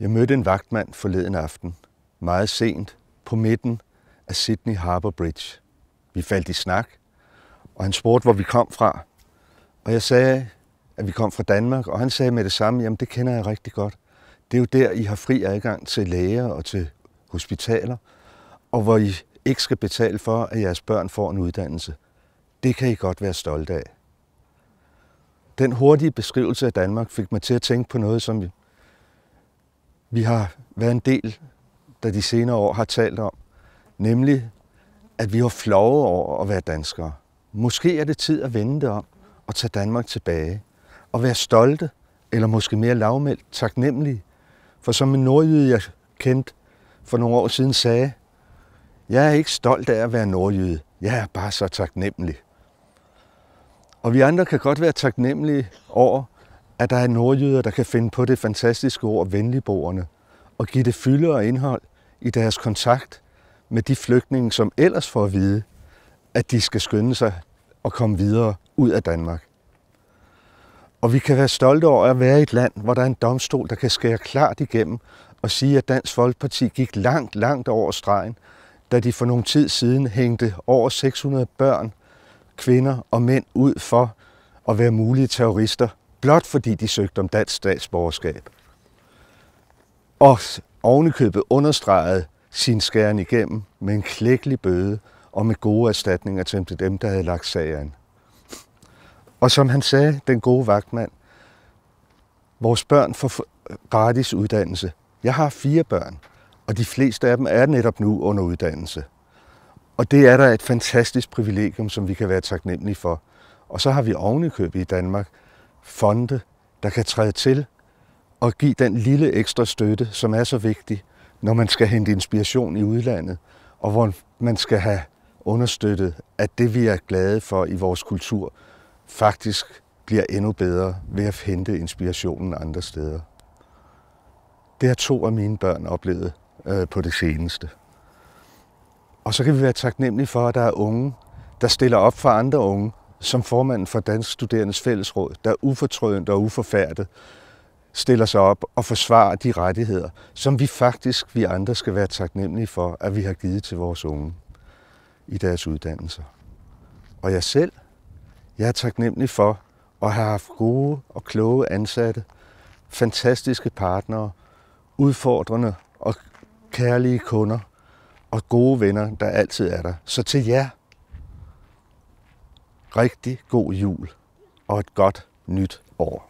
Jeg mødte en vagtmand forleden aften, meget sent, på midten af Sydney Harbour Bridge. Vi faldt i snak, og han spurgte, hvor vi kom fra. Og jeg sagde, at vi kom fra Danmark, og han sagde med det samme, jamen det kender jeg rigtig godt. Det er jo der, I har fri adgang til læger og til hospitaler, og hvor I ikke skal betale for, at jeres børn får en uddannelse. Det kan I godt være stolte af. Den hurtige beskrivelse af Danmark fik mig til at tænke på noget, som vi har været en del, der de senere år har talt om, nemlig at vi var flove over at være danskere. Måske er det tid at vende det om og tage Danmark tilbage og være stolte, eller måske mere lavmældt, taknemmelige. For som en nordjyde, jeg kendte for nogle år siden, sagde, jeg er ikke stolt af at være nordjyde, jeg er bare så taknemmelig. Og vi andre kan godt være taknemmelige over, at der er nordjyder, der kan finde på det fantastiske ord venligboerne og give det fylde og indhold i deres kontakt med de flygtninge, som ellers får at vide, at de skal skynde sig og komme videre ud af Danmark. Og vi kan være stolte over at være i et land, hvor der er en domstol, der kan skære klart igennem og sige, at Dansk Folkeparti gik langt, langt over stregen, da de for nogle tid siden hængte over 600 børn, kvinder og mænd ud for at være mulige terrorister, blot fordi de søgte om dansk statsborgerskab. Og ovenikøbet understregede sin skæren igennem med en klækkelig bøde og med gode erstatninger til dem, der havde lagt sag an. Og som han sagde, den gode vagtmand, vores børn får gratis uddannelse. Jeg har 4 børn, og de fleste af dem er netop nu under uddannelse. Og det er der et fantastisk privilegium, som vi kan være taknemmelige for. Og så har vi ovenikøbet i Danmark fonde, der kan træde til og give den lille ekstra støtte, som er så vigtig, når man skal hente inspiration i udlandet, og hvor man skal have understøttet, at det vi er glade for i vores kultur, faktisk bliver endnu bedre ved at hente inspirationen andre steder. Det har 2 af mine børn oplevet på det seneste. Og så kan vi være taknemmelige for, at der er unge, der stiller op for andre unge, som formanden for Dansk Studerendes Fællesråd, der ufortrødent og uforfærdet stiller sig op og forsvarer de rettigheder, som vi andre skal være taknemmelige for, at vi har givet til vores unge i deres uddannelser. Og jeg er taknemmelig for at have haft gode og kloge ansatte, fantastiske partnere, udfordrende og kærlige kunder og gode venner, der altid er der. Så til jer, rigtig god jul og et godt nyt år.